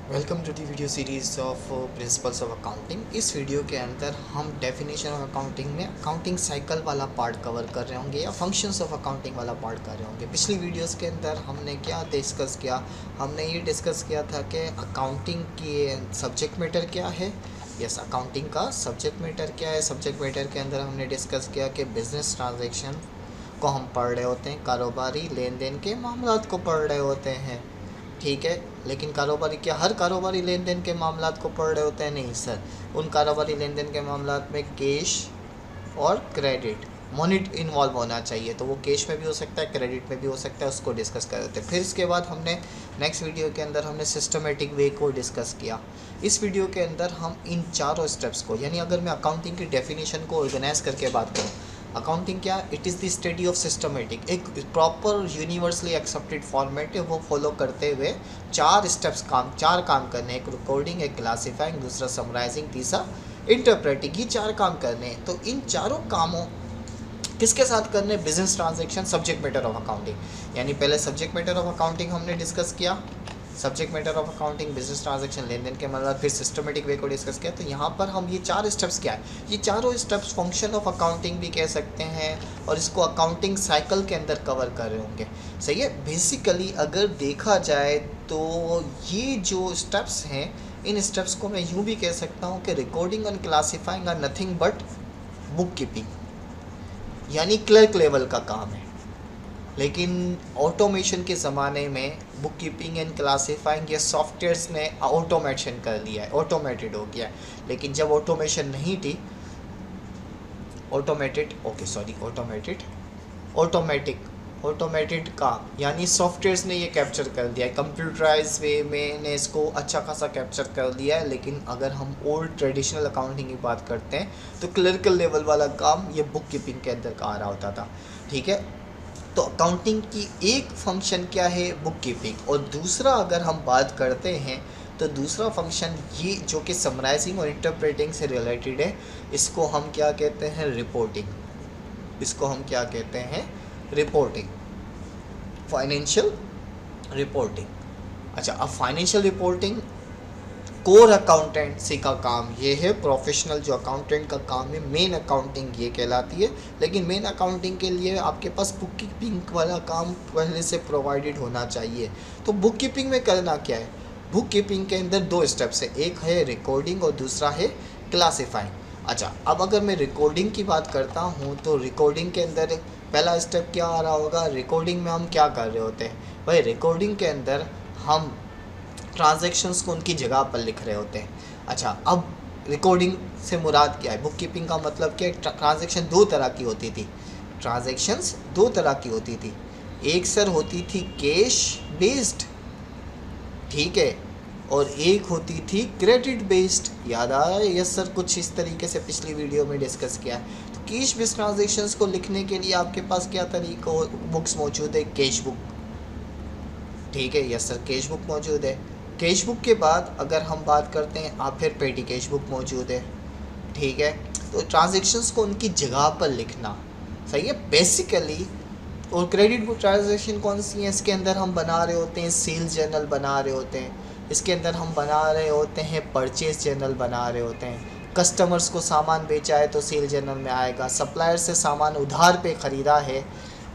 Welcome to the video series of principles of accounting. इस video के अंदर हम डेफिनेशन ऑफ अकाउंटिंग में अकाउंटिंग साइकिल वाला पार्ट कवर कर रहे होंगे या फंक्शंस ऑफ अकाउंटिंग वाला पार्ट कर रहे होंगे। पिछली वीडियोस के अंदर हमने क्या डिस्कस किया? हमने ये डिस्कस किया था कि अकाउंटिंग की सब्जेक्ट मैटर क्या है। यस, अकाउंटिंग का सब्जेक्ट मैटर क्या है। सब्जेक्ट मैटर के अंदर हमने डिस्कस किया कि बिजनेस ट्रांजेक्शन को हम पढ़ रहे होते हैं, कारोबारी लेन देन के मामलात को पढ़ रहे होते हैं। ठीक है, लेकिन कारोबारी क्या हर कारोबारी लेन देन के मामलात को पढ़ रहे होते हैं? नहीं सर, उन कारोबारी लेन देन के मामलात में कैश और क्रेडिट मोनिट इन्वॉल्व होना चाहिए। तो वो कैश में भी हो सकता है, क्रेडिट में भी हो सकता है, उसको डिस्कस कर रहे थे। फिर इसके बाद हमने नेक्स्ट वीडियो के अंदर हमने सिस्टमेटिक वे को डिस्कस किया। इस वीडियो के अंदर हम इन चारों स्टेप्स को, यानी अगर मैं अकाउंटिंग की डेफिनेशन को ऑर्गेनाइज करके बात करूँ, अकाउंटिंग क्या, it is the study of systematic, एक प्रॉपर यूनिवर्सली एक्सेप्टेड फॉर्मेट है। वो फॉलो करते हुए चार काम करने, एक रिकॉर्डिंग, एक क्लासीफाइंग, दूसरा समराइजिंग, तीसरा इंटरप्रेटिंग। ये चार काम करने हैं। तो इन चारों कामों किसके साथ करने? Business transaction, subject matter of accounting. यानी पहले सब्जेक्ट मैटर ऑफ अकाउंटिंग हमने डिस्कस किया, subject matter of accounting, business transaction, लेन देन के मतलब, फिर सिस्टमेटिक वे को डिस्कस किया। तो यहाँ पर हम ये चार स्टेप्स क्या है, ये चारों स्टेप्स फंक्शन ऑफ अकाउंटिंग भी कह सकते हैं और इसको अकाउंटिंग साइकिल के अंदर कवर कर रहे होंगे। सही है। बेसिकली अगर देखा जाए तो ये जो स्टेप्स हैं, इन स्टेप्स को मैं यूँ भी कह सकता हूँ कि recording and classifying are nothing but book keeping, यानी क्लर्क लेवल का काम है। लेकिन ऑटोमेशन के ज़माने में बुक कीपिंग एंड क्लासीफाइंग ये सॉफ्टवेयर्स ने ऑटोमेशन कर लिया है, ऑटोमेटेड हो गया है। लेकिन जब ऑटोमेशन नहीं थी, ऑटोमेटेड काम, यानी सॉफ्टवेयर्स ने ये कैप्चर कर दिया है, कंप्यूटराइज वे में ने इसको अच्छा खासा कैप्चर कर दिया है। लेकिन अगर हम ओल्ड ट्रेडिशनल अकाउंटिंग की बात करते हैं तो क्लर्कल लेवल वाला काम ये बुक कीपिंग के अंदर आ रहा होता था। ठीक है। तो अकाउंटिंग की एक फंक्शन क्या है? Book keeping. और दूसरा अगर हम बात करते हैं तो दूसरा फंक्शन ये जो कि समराइजिंग और इंटरप्रेटिंग से रिलेटेड है, इसको हम क्या कहते हैं? रिपोर्टिंग। इसको हम क्या कहते हैं? Reporting, financial reporting. अच्छा, अब फाइनेंशियल रिपोर्टिंग कोर अकाउंटेंसी का काम ये है, प्रोफेशनल जो अकाउंटेंट का काम है, मेन अकाउंटिंग ये कहलाती है। लेकिन मेन अकाउंटिंग के लिए आपके पास बुक कीपिंग वाला काम पहले से प्रोवाइडेड होना चाहिए। तो बुक कीपिंग में करना क्या है? बुक कीपिंग के अंदर दो स्टेप्स है, एक है रिकॉर्डिंग और दूसरा है क्लासीफाइंग। अच्छा, अब अगर मैं रिकॉर्डिंग की बात करता हूँ तो रिकॉर्डिंग के अंदर पहला स्टेप क्या आ रहा होगा? रिकॉर्डिंग में हम क्या कर रहे होते हैं भाई? रिकॉर्डिंग के अंदर हम ट्रांजैक्शंस को उनकी जगह पर लिख रहे होते हैं। अच्छा, अब रिकॉर्डिंग से मुराद क्या है? बुक कीपिंग का मतलब क्या है? ट्रांजैक्शन दो तरह की होती थी, ट्रांजैक्शंस दो तरह की होती थी। एक सर होती थी कैश बेस्ड, ठीक है, और एक होती थी क्रेडिट बेस्ड। याद आ रहा है? यस सर, कुछ इस तरीके से पिछली वीडियो में डिस्कस किया है। तो कैश बेस्ड ट्रांजैक्शंस को लिखने के लिए आपके पास क्या तरीका बुक्स मौजूद है? कैश बुक, ठीक है, यस सर, कैश बुक मौजूद है। कैश बुक के बाद अगर हम बात करते हैं, आप फिर पेटी कैश बुक मौजूद है। ठीक है। तो ट्रांजैक्शंस को उनकी जगह पर लिखना, सही है बेसिकली। और क्रेडिट बुक ट्रांजैक्शन कौन सी है? इसके अंदर हम बना रहे होते हैं सेल्स जर्नल बना रहे होते हैं, इसके अंदर हम बना रहे होते हैं परचेज जर्नल बना रहे होते हैं। कस्टमर्स को सामान बेचा है तो सेल जर्नल में आएगा, सप्लायर से सामान उधार पे ख़रीदा है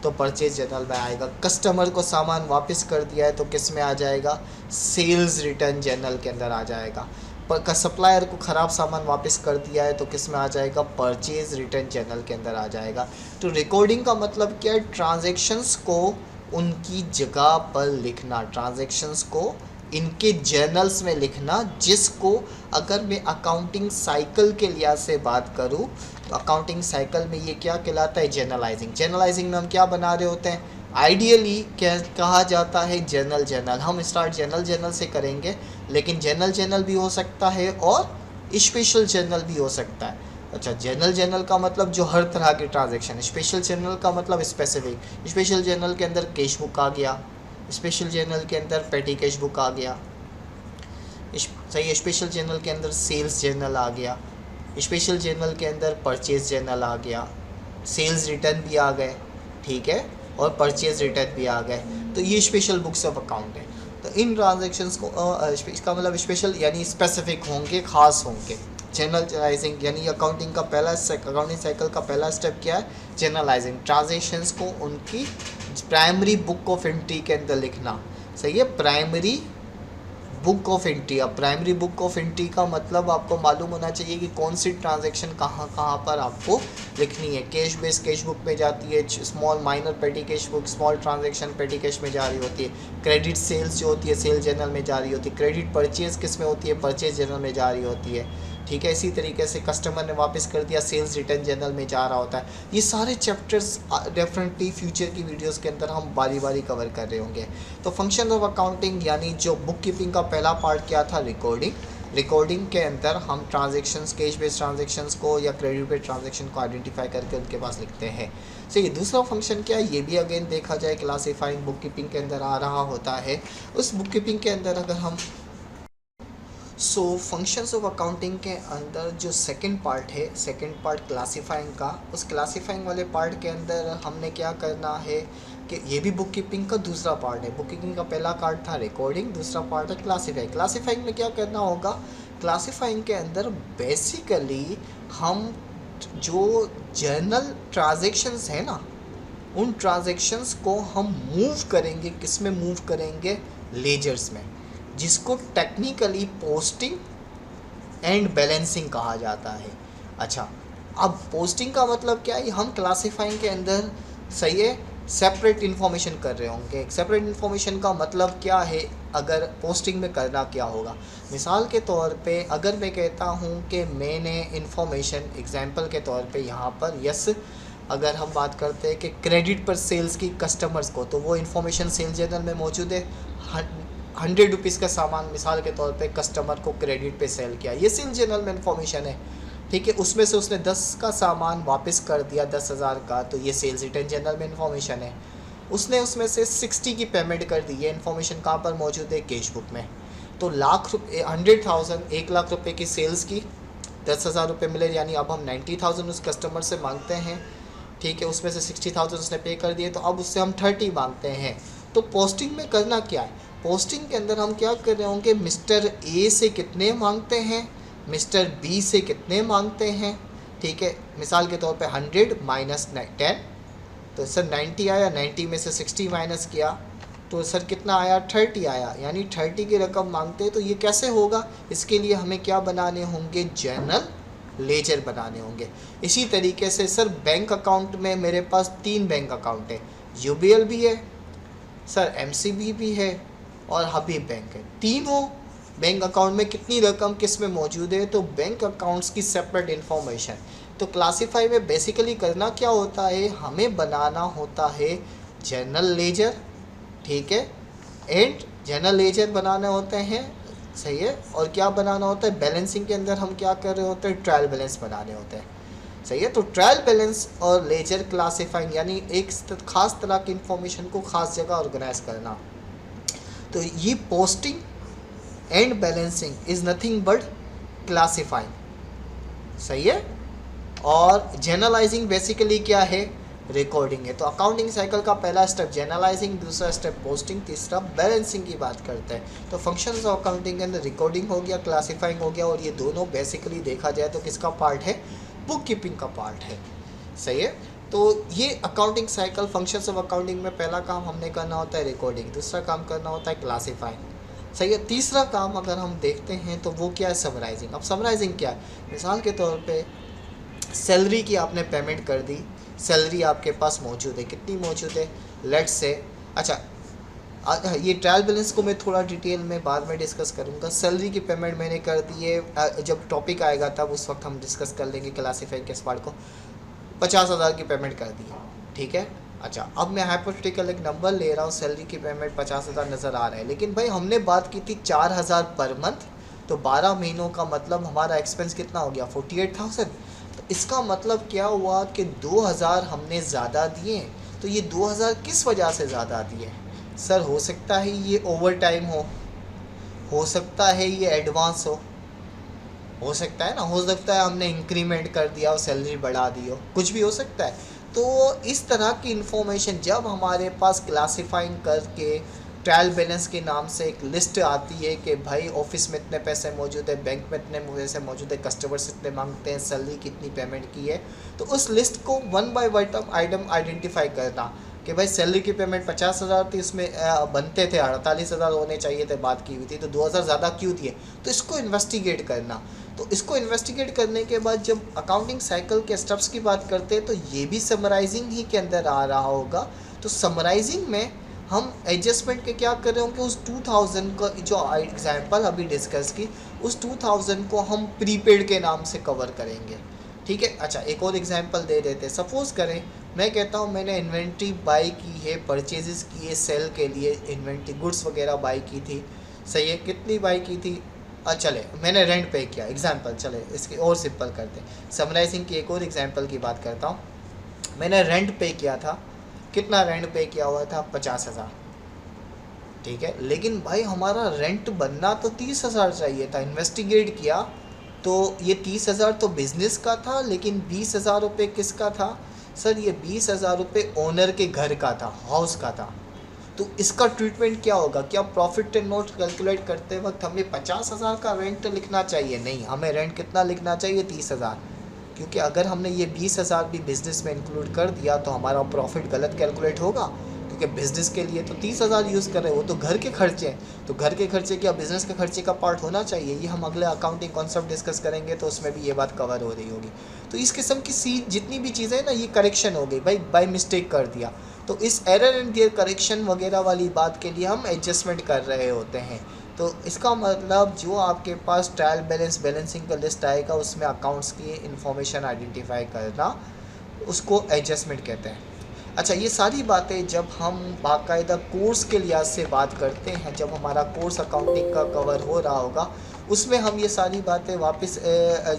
तो परचेज जर्नल में आएगा, कस्टमर को सामान वापस कर दिया है तो किस में आ जाएगा? सेल्स रिटर्न जर्नल के अंदर आ जाएगा। पर सप्लायर को ख़राब सामान वापस कर दिया है तो किस में आ जाएगा? परचेज रिटर्न जर्नल के अंदर आ जाएगा। तो रिकॉर्डिंग का मतलब क्या है? ट्रांजैक्शंस को उनकी जगह पर लिखना, ट्रांजैक्शंस को इनके जर्नल्स में लिखना, जिसको अगर मैं अकाउंटिंग साइकिल के लिहाज से बात करूँ तो अकाउंटिंग साइकिल में ये क्या कहलाता है? जर्नलाइजिंग। जर्नलाइजिंग में हम क्या बना रहे होते हैं? आइडियली क्या कहा जाता है? जर्नल। हम स्टार्ट जर्नल से करेंगे, लेकिन जर्नल भी हो सकता है और स्पेशल जर्नल भी हो सकता है। अच्छा, जर्नल का मतलब जो हर तरह के ट्रांजैक्शन, स्पेशल जर्नल का मतलब स्पेसिफिक। स्पेशल जर्नल के अंदर कैश बुक आ गया, स्पेशल जर्नल के अंदर पेटी कैश बुक आ गया, सही है, स्पेशल जर्नल के अंदर सेल्स जर्नल आ गया, स्पेशल जर्नल के अंदर परचेज जर्नल आ गया, सेल्स रिटर्न भी आ गए, ठीक है, और परचेज रिटर्न भी आ गए। तो ये स्पेशल बुक्स ऑफ अकाउंट है। तो इन ट्रांजेक्शन्स को इसका मतलब स्पेशल यानी स्पेसिफिक होंगे, खास होंगे। जनरलाइजिंग यानी अकाउंटिंग साइकिल का पहला स्टेप क्या है? जनरलाइजिंग, ट्रांजेक्शन्स को उनकी प्राइमरी बुक ऑफ एंट्री के अंदर लिखना। सही है, प्राइमरी बुक ऑफ एंट्री। अब प्राइमरी बुक ऑफ एंट्री का मतलब आपको मालूम होना चाहिए कि कौन सी ट्रांजैक्शन कहाँ कहाँ पर आपको लिखनी है। कैश बेस कैश बुक में जाती है, स्मॉल माइनर पेटी कैश बुक स्मॉल ट्रांजैक्शन पेटी कैश में जारी होती है। क्रेडिट सेल्स जो होती है सेल जर्नल में जारी होती है। क्रेडिट परचेज किस में होती है? परचेज जर्नल में जारी होती है। ठीक है, इसी तरीके से कस्टमर ने वापस कर दिया, सेल्स रिटर्न जर्नल में जा रहा होता है। ये सारे चैप्टर्स डेफिनेटली फ्यूचर की वीडियोस के अंदर हम बारी बारी कवर कर रहे होंगे। तो फंक्शन ऑफ अकाउंटिंग यानी जो बुक कीपिंग का पहला पार्ट क्या था? रिकॉर्डिंग के अंदर हम ट्रांजेक्शन्स, कैश बेस्ड ट्रांजेक्शन्स को या क्रेडिट बेस्ड ट्रांजेक्शन को आइडेंटिफाई करके उनके पास लिखते हैं। सो ये दूसरा फंक्शन क्या है? ये भी अगेन देखा जाए क्लासीफाइंग बुक कीपिंग के अंदर आ रहा होता है। उस बुक कीपिंग के अंदर अगर हम फंक्शंस ऑफ अकाउंटिंग के अंदर जो सेकंड पार्ट है, सेकंड पार्ट क्लासीफाइंग का, उस क्लासीफाइंग वाले पार्ट के अंदर हमने क्या करना है कि ये भी बुक कीपिंग का दूसरा पार्ट है। बुक कीपिंग का पहला पार्ट था रिकॉर्डिंग, दूसरा पार्ट है क्लासीफाइंग। क्लासीफाइंग में क्या करना होगा? क्लासीफाइंग के अंदर बेसिकली हम जो जर्नल ट्रांजेक्शन्स है ना, उन ट्रांजेक्शन्स को हम मूव करेंगे, किस में मूव करेंगे? लेजर्स में, जिसको टेक्निकली पोस्टिंग एंड बैलेंसिंग कहा जाता है। अच्छा, अब पोस्टिंग का मतलब क्या है? हम क्लासीफाइंग के अंदर सही है सेपरेट इन्फॉर्मेशन कर रहे होंगे। सेपरेट इन्फॉर्मेशन का मतलब क्या है? अगर पोस्टिंग में करना क्या होगा? मिसाल के तौर पे अगर मैं कहता हूँ कि मैंने इन्फॉर्मेशन, एग्जांपल के तौर पे यहाँ पर यस, अगर हम बात करते हैं कि क्रेडिट पर सेल्स की कस्टमर्स को, तो वो इन्फॉर्मेशन सेल्स जर्नल में मौजूद है। 100 रुपीज़ का सामान मिसाल के तौर पे कस्टमर को क्रेडिट पे सेल किया, ये सेल जर्नल में इन्फॉर्मेशन है। ठीक है, उसमें से उसने 10 का सामान वापस कर दिया 10,000 का, तो ये सेल्स रिटर्न जर्नल में इन्फॉर्मेशन है। उसने उसमें से 60 की पेमेंट कर दी, ये इन्फॉर्मेशन कहाँ पर मौजूद है? कैश बुक में। तो 1 लाख रुपये की सेल्स की, 10,000 रुपये मिले, यानी अब हम 90,000 उस कस्टमर से मांगते हैं। ठीक है, उसमें से 60,000 उसने पे कर दिए, तो अब उससे हम 30 मांगते हैं। तो पोस्टिंग में करना क्या है? पोस्टिंग के अंदर हम क्या कर रहे होंगे? मिस्टर ए से कितने मांगते हैं, मिस्टर बी से कितने मांगते हैं। ठीक है, मिसाल के तौर पे 100 माइनस 10, तो सर 90 आया, 90 में से 60 माइनस किया तो सर कितना आया? 30 आया, यानी 30 की रकम मांगते हैं। तो ये कैसे होगा? इसके लिए हमें क्या बनाने होंगे? जर्नल लेजर बनाने होंगे। इसी तरीके से सर बैंक अकाउंट में मेरे पास 3 बैंक अकाउंट है, यूबीएल भी है सर, एमसीबी भी है और हबीब बैंक है। तीनों बैंक अकाउंट में कितनी रकम किस में मौजूद है? तो बैंक अकाउंट्स की सेपरेट इन्फॉर्मेशन। तो क्लासीफाई में बेसिकली करना क्या होता है? हमें बनाना होता है जर्नल लेजर। ठीक है, एंड जर्नल लेजर बनाने होते हैं, सही है। और क्या बनाना होता है? बैलेंसिंग के अंदर हम क्या कर रहे होते हैं? ट्रायल बैलेंस बनाने होते हैं, सही है। तो ट्रायल बैलेंस और लेजर क्लासीफाइंग यानी एक खास तरह की इन्फॉर्मेशन को खास जगह ऑर्गेनाइज करना। तो ये posting and balancing is nothing but classifying, सही है। और जनरलाइजिंग बेसिकली क्या है? रिकॉर्डिंग है। तो अकाउंटिंग साइकिल का पहला स्टेप जनरलाइजिंग, दूसरा स्टेप पोस्टिंग, तीसरा बैलेंसिंग की बात करते हैं। तो फंक्शंस ऑफ अकाउंटिंग के अंदर रिकॉर्डिंग हो गया, क्लासीफाइंग हो गया, और ये दोनों बेसिकली देखा जाए तो किसका पार्ट है? बुक कीपिंग का पार्ट है, सही है। तो ये accounting cycle functions of accounting में पहला काम हमने करना होता है रिकॉर्डिंग, दूसरा काम करना होता है क्लासीफाइंग, सही है। तीसरा काम अगर हम देखते हैं तो वो क्या है? समराइजिंग। अब समराइजिंग क्या है? मिसाल के तौर पे सैलरी की आपने पेमेंट कर दी, सैलरी आपके पास मौजूद है, कितनी मौजूद है? लेट्स से, अच्छा ये ट्रायल बैलेंस को मैं थोड़ा डिटेल में बाद में डिस्कस करूंगा। सैलरी की पेमेंट मैंने कर दी है, जब टॉपिक आएगा तब उस वक्त हम डिस्कस कर लेंगे क्लासीफाइंग के इस पार्ट को। 50,000 की पेमेंट कर दी है, ठीक है। अच्छा, अब मैं हाइपोथेटिकल एक नंबर ले रहा हूँ, सैलरी की पेमेंट 50,000 नज़र आ रहा है, लेकिन भाई हमने बात की थी 4,000 पर मंथ, तो 12 महीनों का मतलब हमारा एक्सपेंस कितना हो गया? 48,000। तो इसका मतलब क्या हुआ कि 2,000 हमने ज़्यादा दिए। तो ये 2,000 किस वजह से ज़्यादा दिए? सर हो सकता है ये ओवर टाइम हो सकता है ये एडवांस हो सकता है ना, हो सकता है हमने इंक्रीमेंट कर दिया और सैलरी बढ़ा दी हो, कुछ भी हो सकता है। तो इस तरह की इन्फॉर्मेशन जब हमारे पास क्लासीफाइंग करके ट्रायल बैलेंस के नाम से एक लिस्ट आती है कि भाई ऑफिस में इतने पैसे मौजूद है, बैंक में इतने पैसे मौजूद है, कस्टमर्स इतने मांगते हैं, सैलरी कितनी पेमेंट की है। तो उस लिस्ट को one by one item identify करना कि भाई सैलरी की पेमेंट 50,000 थी, उसमें बनते थे 48,000 होने चाहिए थे, बात की हुई थी, तो 2,000 ज़्यादा क्यों दिए। तो इसको इन्वेस्टिगेट करना। तो इसको इन्वेस्टिगेट करने के बाद जब अकाउंटिंग साइकिल के स्टेप्स की बात करते हैं तो ये भी समराइजिंग ही के अंदर आ रहा होगा। तो समराइजिंग में हम एडजस्टमेंट के क्या कर रहे होंगे, उस 2000 का जो एग्जाम्पल अभी डिस्कस की, उस 2000 को हम प्रीपेड के नाम से कवर करेंगे। ठीक है। अच्छा, एक और एग्जांपल दे देते हैं। सपोज़ करें मैं कहता हूँ मैंने इन्वेंट्री बाई की है, परचेजेस की है, सेल के लिए इन्वेंट्री गुड्स वगैरह बाई की थी। सही है, कितनी बाई की थी, चले मैंने रेंट पे किया एग्जांपल। चले इसके और सिंपल करते हैं, समराइजिंग की एक और एग्जांपल की बात करता हूँ। मैंने रेंट पे किया था, कितना रेंट पे किया हुआ था, 50,000। ठीक है, लेकिन भाई हमारा रेंट बनना तो 30,000 चाहिए था। इन्वेस्टिगेट किया तो ये 30,000 तो बिज़नेस का था, लेकिन 20,000 रुपये किसका था सर, ये 20,000 रुपये ओनर के घर का था, हाउस का था। तो इसका ट्रीटमेंट क्या होगा, क्या प्रॉफिट एंड लॉस कैलकुलेट करते वक्त हमें 50,000 का रेंट लिखना चाहिए? नहीं, हमें रेंट कितना लिखना चाहिए, 30,000। क्योंकि अगर हमने ये 20,000 भी बिज़नेस में इंक्लूड कर दिया तो हमारा प्रॉफिट गलत कैलकुलेट होगा। क्योंकि बिज़नेस के लिए तो 30,000 यूज़ कर रहे हैं, वो तो घर के खर्चे हैं। तो घर के खर्चे क्या बिज़नेस के खर्चे का पार्ट होना चाहिए? ये हम अगले अकाउंटिंग कॉन्सेप्ट डिस्कस करेंगे तो उसमें भी ये बात कवर हो रही होगी। तो इस किस्म की जितनी भी चीज़ें ना, ये करेक्शन हो गई भाई, बाय मिस्टेक कर दिया। तो इस एरर एंड देयर करेक्शन वगैरह वाली बात के लिए हम एडजस्टमेंट कर रहे होते हैं। तो इसका मतलब जो आपके पास ट्रायल बैलेंस बैलेंसिंग का लिस्ट आएगा, उसमें अकाउंट्स की इंफॉर्मेशन आइडेंटिफाई करना, उसको एडजस्टमेंट कहते हैं। अच्छा, ये सारी बातें जब हम बाकायदा कोर्स के लिहाज से बात करते हैं, जब हमारा कोर्स अकाउंटिंग का कवर हो रहा होगा, उसमें हम ये सारी बातें वापस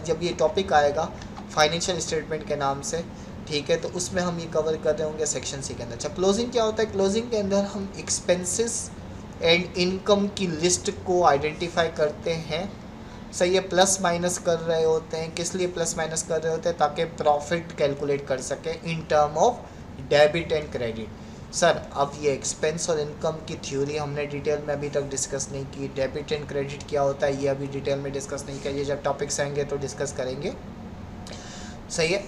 जब ये टॉपिक आएगा फाइनेंशियल स्टेटमेंट के नाम से, ठीक है, तो उसमें हम ये कवर कर रहे होंगे सेक्शन सी के अंदर। अच्छा, क्लोजिंग क्या होता है? क्लोजिंग के अंदर हम एक्सपेंसेस एंड इनकम की लिस्ट को आइडेंटिफाई करते हैं। सही है, प्लस माइनस कर रहे होते हैं। किस लिए प्लस माइनस कर रहे होते हैं? ताकि प्रॉफिट कैलकुलेट कर सकें in term of debit and credit. Sir, अब ये एक्सपेंस और इनकम की थ्योरी हमने डिटेल में अभी तक डिस्कस नहीं की। डेबिट एंड क्रेडिट क्या होता है ये अभी डिटेल में डिस्कस नहीं किया, ये जब टॉपिक्स आएंगे तो डिस्कस करेंगे। सही है।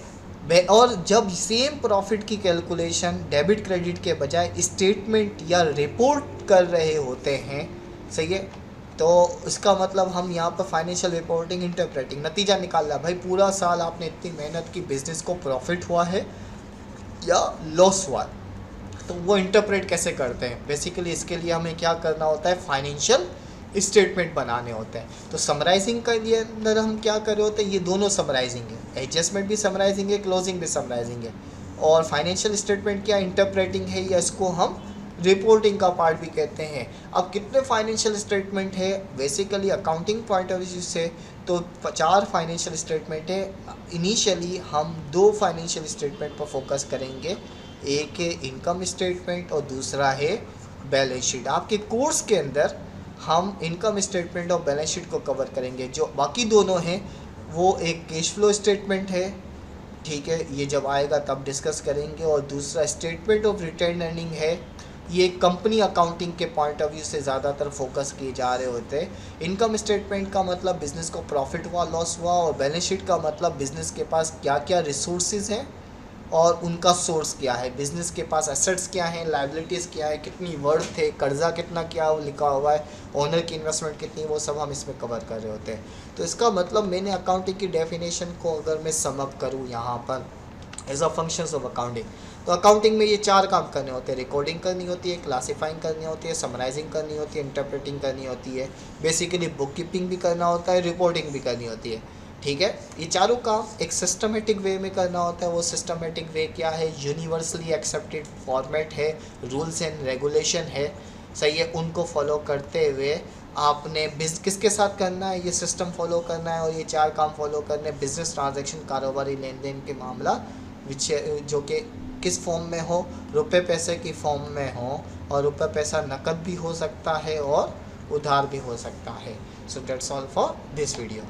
और जब सेम प्रॉफिट की कैलकुलेशन डेबिट क्रेडिट के बजाय स्टेटमेंट या रिपोर्ट कर रहे होते हैं, सही है, तो इसका मतलब हम यहाँ पर फाइनेंशियल रिपोर्टिंग इंटरप्रेटिंग नतीजा निकाल रहा है। भाई पूरा साल आपने इतनी मेहनत की, बिजनेस को प्रॉफिट हुआ है या लॉस हुआ, तो वो इंटरप्रेट कैसे करते हैं? बेसिकली इसके लिए हमें क्या करना होता है, फाइनेंशियल स्टेटमेंट बनाने होते हैं। तो समराइजिंग के लिए अंदर हम क्या कर रहे होते हैं, ये दोनों समराइजिंग है, एडजस्टमेंट भी समराइजिंग है, क्लोजिंग भी समराइजिंग है। और फाइनेंशियल स्टेटमेंट क्या इंटरप्रेटिंग है, या इसको हम रिपोर्टिंग का पार्ट भी कहते हैं। अब कितने फाइनेंशियल स्टेटमेंट है basically accounting point of view से, तो 4 फाइनेंशियल स्टेटमेंट है। इनिशियली हम 2 फाइनेंशियल स्टेटमेंट पर फोकस करेंगे, एक है इनकम स्टेटमेंट और दूसरा है बैलेंस शीट। आपके कोर्स के अंदर हम इनकम स्टेटमेंट और बैलेंस शीट को कवर करेंगे। जो बाकी दोनों हैं वो एक कैश फ्लो स्टेटमेंट है, ठीक है, ये जब आएगा तब डिस्कस करेंगे, और दूसरा स्टेटमेंट ऑफ रिटेन अर्निंग है। ये कंपनी अकाउंटिंग के पॉइंट ऑफ व्यू से ज़्यादातर फोकस किए जा रहे होते हैं। इनकम स्टेटमेंट का मतलब बिज़नेस को प्रॉफिट हुआ, लॉस हुआ, और बैलेंस शीट का मतलब बिज़नेस के पास क्या क्या रिसोर्सेज हैं और उनका सोर्स क्या है, बिज़नेस के पास एसेट्स क्या हैं, लाइबिलिटीज़ क्या है, कितनी वर्थ है, कर्जा कितना क्या लिखा हुआ है, ओनर की इन्वेस्टमेंट कितनी, वो सब हम इसमें कवर कर रहे होते हैं। तो इसका मतलब मैंने अकाउंटिंग की डेफिनेशन को अगर मैं समअप करूँ यहाँ पर as a functions of accounting, तो अकाउंटिंग में ये 4 काम करने होते हैं। रिकॉर्डिंग करनी होती है, क्लासीफाइंग करनी होती है, समराइजिंग करनी होती है, इंटरप्रेटिंग करनी होती है, बेसिकली बुक कीपिंग भी करना होता है, रिपोर्टिंग भी करनी होती है। ठीक है, ये चारों काम एक सिस्टमेटिक वे में करना होता है। वो सिस्टमेटिक वे क्या है, यूनिवर्सली एक्सेप्टेड फॉर्मेट है, रूल्स एंड रेगुलेशन है, सही है, उनको फॉलो करते हुए आपने किसके साथ करना है, ये सिस्टम फॉलो करना है, और ये 4 काम फॉलो करने, बिजनेस ट्रांजैक्शन, कारोबारी लेन देन के मामला जो कि किस फॉर्म में हो, रुपए पैसे की फॉर्म में हो, और रुपए पैसा नकद भी हो सकता है और उधार भी हो सकता है। So that's all for this video.